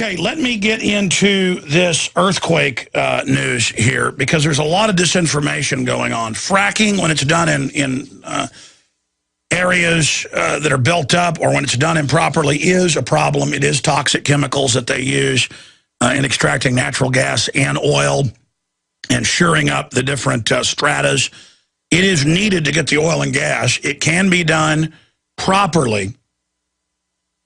Okay, let me get into this earthquake news here, because there's a lot of disinformation going on. Fracking, when it's done in areas that are built up, or when it's done improperly, is a problem. It is toxic chemicals that they use in extracting natural gas and oil and shoring up the different stratas. It is needed to get the oil and gas. It can be done properly.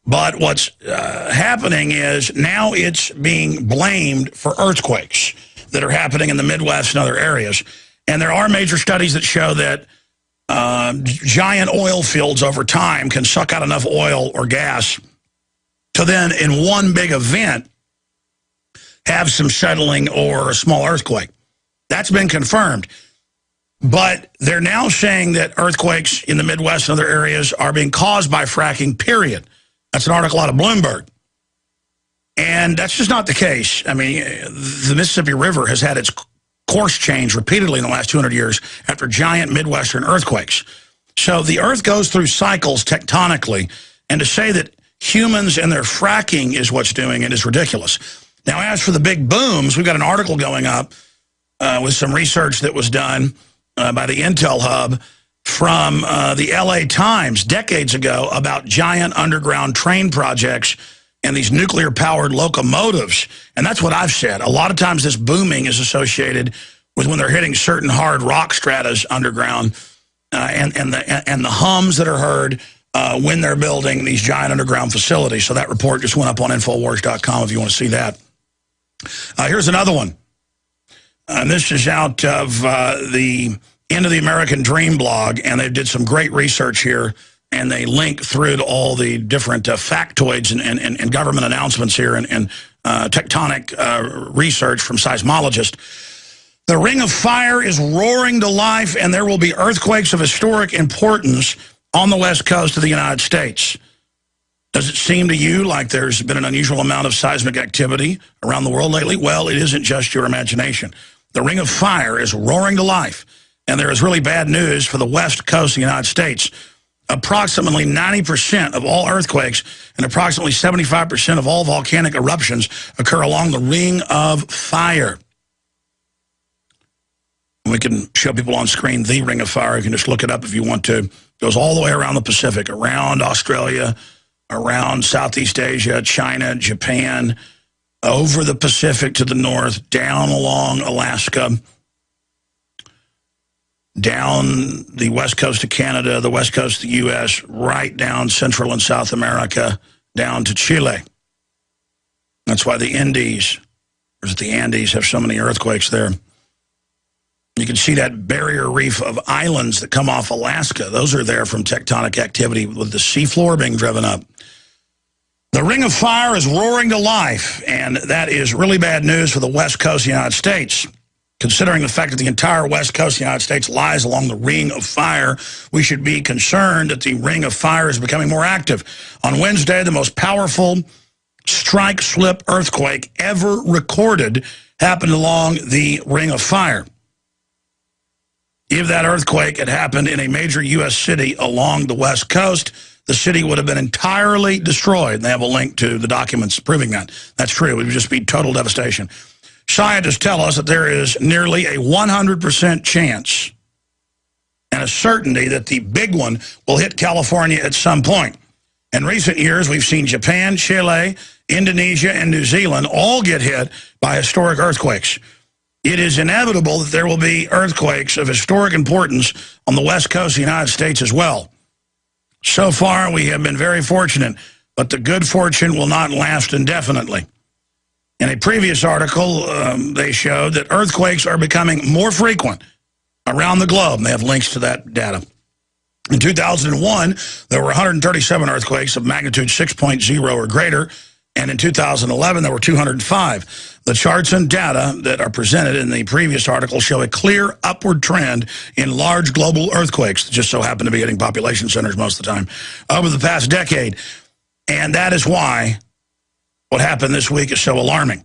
But what's happening is now it's being blamed for earthquakes that are happening in the Midwest and other areas. And there are major studies that show that giant oil fields over time can suck out enough oil or gas to then, in one big event, have some settling or a small earthquake. That's been confirmed. But they're now saying that earthquakes in the Midwest and other areas are being caused by fracking, period. That's an article out of Bloomberg. And that's just not the case. I mean, the Mississippi River has had its course changed repeatedly in the last 200 years after giant Midwestern earthquakes. So the Earth goes through cycles tectonically, and to say that humans and their fracking is what's doing it is ridiculous. Now, as for the big booms, we've got an article going up with some research that was done by the Intel Hub from the LA Times decades ago about giant underground train projects and these nuclear-powered locomotives. And that's what I've said. A lot of times this booming is associated with when they're hitting certain hard rock stratas underground and the hums that are heard when they're building these giant underground facilities. So that report just went up on Infowars.com if you want to see that. Here's another one. And this is out of the End of the American Dream blog, and they did some great research here, and they link through to all the different factoids and government announcements here and tectonic research from seismologists. The Ring of Fire is roaring to life, and there will be earthquakes of historic importance on the west coast of the United States. Does it seem to you like there's been an unusual amount of seismic activity around the world lately? Well, it isn't just your imagination. The Ring of Fire is roaring to life. And there is really bad news for the west coast of the United States. Approximately 90% of all earthquakes and approximately 75% of all volcanic eruptions occur along the Ring of Fire. We can show people on screen the Ring of Fire. You can just look it up if you want to. It goes all the way around the Pacific, around Australia, around Southeast Asia, China, Japan, over the Pacific to the north, down along Alaska, down the west coast of Canada, the west coast of the U.S., right down Central and South America, down to Chile. That's why the Andes have so many earthquakes there. You can see that barrier reef of islands that come off Alaska. Those are there from tectonic activity with the seafloor being driven up. The Ring of Fire is roaring to life, and that is really bad news for the west coast of the United States. Considering the fact that the entire west coast of the United States lies along the Ring of Fire, we should be concerned that the Ring of Fire is becoming more active. On Wednesday, the most powerful strike-slip earthquake ever recorded happened along the Ring of Fire. If that earthquake had happened in a major U.S. city along the west coast, the city would have been entirely destroyed. They have a link to the documents proving that. That's true. It would just be total devastation. Scientists tell us that there is nearly a 100% chance and a certainty that the big one will hit California at some point. In recent years, we've seen Japan, Chile, Indonesia, and New Zealand all get hit by historic earthquakes. It is inevitable that there will be earthquakes of historic importance on the west coast of the United States as well. So far, we have been very fortunate, but the good fortune will not last indefinitely. In a previous article, they showed that earthquakes are becoming more frequent around the globe, and they have links to that data. In 2001, there were 137 earthquakes of magnitude 6.0 or greater, and in 2011, there were 205. The charts and data that are presented in the previous article show a clear upward trend in large global earthquakes that just so happen to be hitting population centers most of the time over the past decade. And that is why what happened this week is so alarming.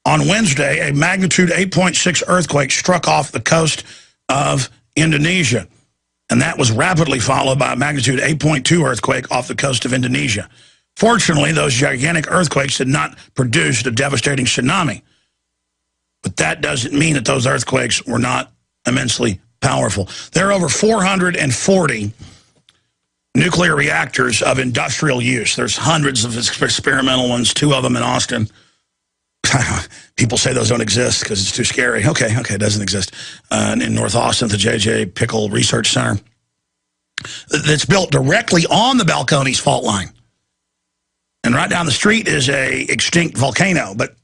On Wednesday, a magnitude 8.6 earthquake struck off the coast of Indonesia, and that was rapidly followed by a magnitude 8.2 earthquake off the coast of Indonesia. Fortunately, those gigantic earthquakes did not produce a devastating tsunami. But that doesn't mean that those earthquakes were not immensely powerful. There are over 440 nuclear reactors of industrial use. There's hundreds of experimental ones, 2 of them in Austin. People say those don't exist because it's too scary. Okay, it doesn't exist. In North Austin, the J.J. Pickle Research Center. That's built directly on the Balcones fault line. And right down the street is a extinct volcano. But,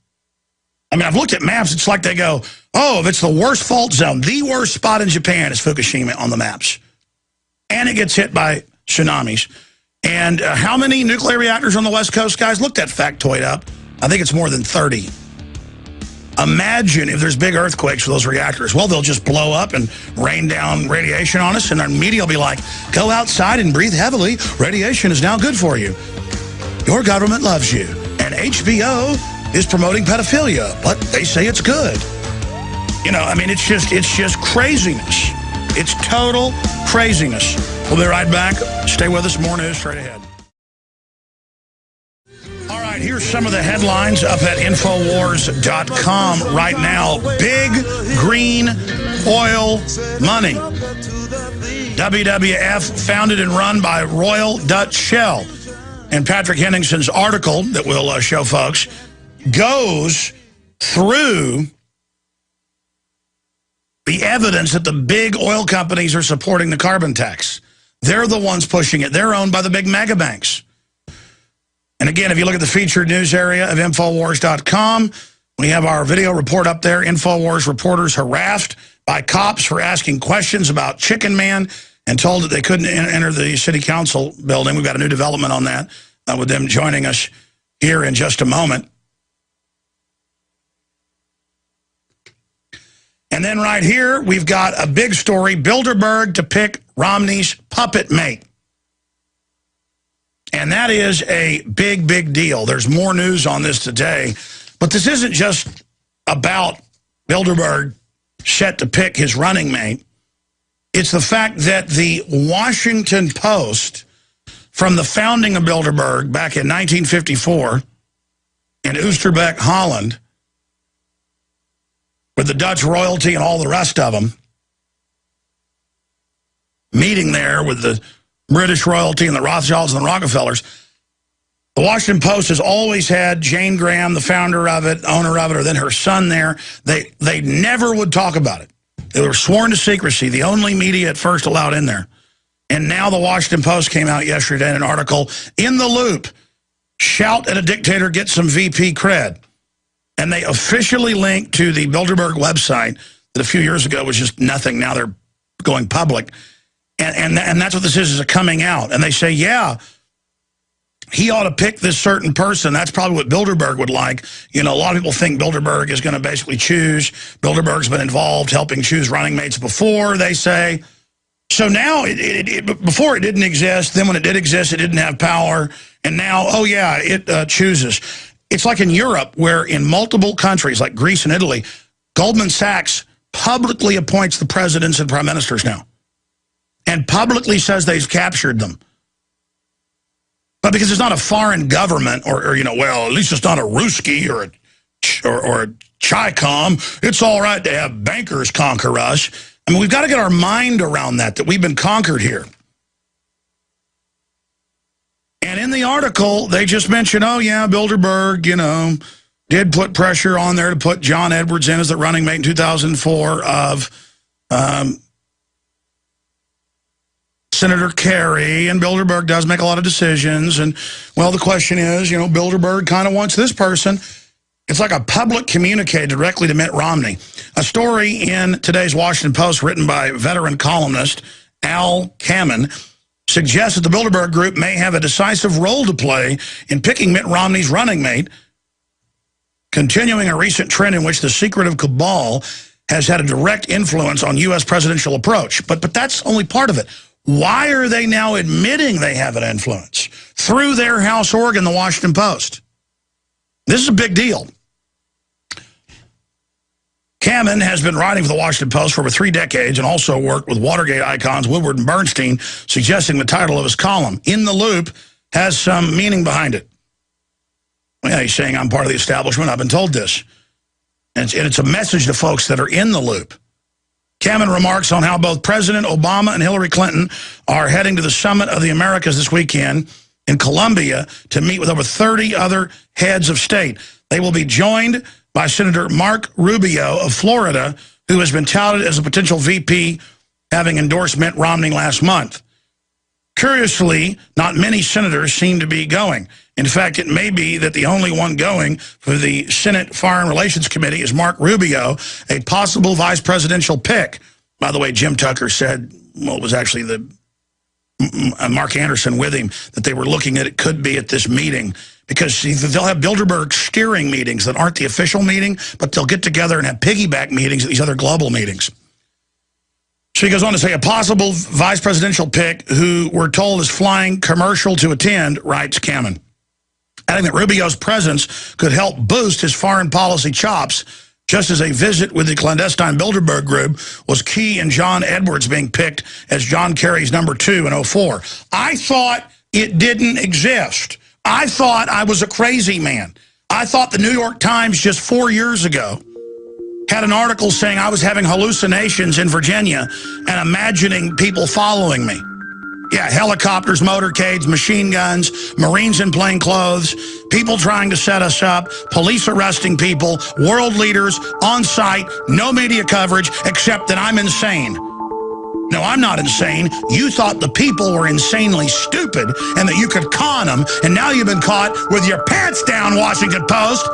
I mean, I've looked at maps. It's like they go, oh, if it's the worst fault zone, the worst spot in Japan is Fukushima on the maps. And it gets hit by tsunamis. And how many nuclear reactors on the West Coast, guys? Look that factoid up. I think it's more than 30. Imagine if there's big earthquakes for those reactors. Well, they'll just blow up and rain down radiation on us, and our media will be like, go outside and breathe heavily. Radiation is now good for you. Your government loves you. And HBO is promoting pedophilia, but they say it's good. You know, I mean, it's just craziness. It's total craziness. We'll be right back. Stay with us. More news straight ahead. All right, here's some of the headlines up at Infowars.com right now. Big green oil money. WWF, founded and run by Royal Dutch Shell. And Patrick Henningsen's article that we'll show folks goes through the evidence that the big oil companies are supporting the carbon tax. They're the ones pushing it. They're owned by the big mega banks. And again, if you look at the featured news area of Infowars.com, we have our video report up there. Infowars reporters harassed by cops for asking questions about Chicken Man and told that they couldn't enter the city council building. We've got a new development on that with them joining us here in just a moment. And then right here, we've got a big story, Bilderberg to pick Romney's puppet mate. And that is a big, big deal. There's more news on this today. But this isn't just about Bilderberg set to pick his running mate. It's the fact that the Washington Post, from the founding of Bilderberg back in 1954 in Oosterbeek, Holland, with the Dutch royalty and all the rest of them, meeting there with the British royalty and the Rothschilds and the Rockefellers, the Washington Post has always had Jane Graham, the founder of it, owner of it, or then her son there. They never would talk about it. They were sworn to secrecy, the only media at first allowed in there. And now the Washington Post came out yesterday in an article, In the Loop, shout at a dictator, get some VP cred. And they officially linked to the Bilderberg website that a few years ago was just nothing. Now they're going public. And that's what this is a coming out. And they say, yeah, he ought to pick this certain person. That's probably what Bilderberg would like. You know, a lot of people think Bilderberg is going to basically choose. Bilderberg's been involved helping choose running mates before, they say. So now, before it didn't exist. Then when it did exist, it didn't have power. And now, oh yeah, it chooses. It's like in Europe, where in multiple countries, like Greece and Italy, Goldman Sachs publicly appoints the presidents and prime ministers now. And publicly says they've captured them. But because it's not a foreign government, or you know, well, at least it's not a Ruski or a Chi-Com, it's all right to have bankers conquer us. I mean, we've got to get our mind around that we've been conquered here. And in the article, they just mention, oh, yeah, Bilderberg, you know, did put pressure on there to put John Edwards in as the running mate in 2004 of Senator Kerry, and Bilderberg does make a lot of decisions. And, well, the question is, you know, Bilderberg kind of wants this person. It's like a public communique directly to Mitt Romney. A story in today's Washington Post written by veteran columnist Al Kamen suggests that the Bilderberg Group may have a decisive role to play in picking Mitt Romney's running mate, continuing a recent trend in which the secretive cabal has had a direct influence on U.S. presidential approach. But that's only part of it. Why are they now admitting they have an influence? Through their house organ, the Washington Post. This is a big deal. Kamen has been writing for the Washington Post for over 3 decades and also worked with Watergate icons Woodward and Bernstein, suggesting the title of his column, In the Loop, has some meaning behind it. Yeah, he's saying, I'm part of the establishment. I've been told this. And it's a message to folks that are in the loop. Kamen remarks on how both President Obama and Hillary Clinton are heading to the Summit of the Americas this weekend in Colombia to meet with over 30 other heads of state. They will be joined by Senator Mark Rubio of Florida, who has been touted as a potential VP, having endorsed Mitt Romney last month. Curiously, not many senators seem to be going. In fact, it may be that the only one going for the Senate Foreign Relations Committee is Mark Rubio, a possible vice presidential pick. By the way, Jim Tucker said, well, it was actually the Mark Anderson with him, that they were looking at it could be at this meeting, because they'll have Bilderberg steering meetings that aren't the official meeting, but they'll get together and have piggyback meetings at these other global meetings. So he goes on to say, a possible vice presidential pick who we're told is flying commercial to attend, writes Kamen, adding that Rubio's presence could help boost his foreign policy chops, just as a visit with the clandestine Bilderberg group was key in John Edwards being picked as John Kerry's #2 in 2004. I thought it didn't exist. I thought I was a crazy man. I thought the New York Times just 4 years ago had an article saying I was having hallucinations in Virginia and imagining people following me. Yeah, helicopters, motorcades, machine guns, Marines in plain clothes, people trying to set us up, police arresting people, world leaders on site, no media coverage, except that I'm insane. No, I'm not insane. You thought the people were insanely stupid and that you could con them, and now you've been caught with your pants down, Washington Post.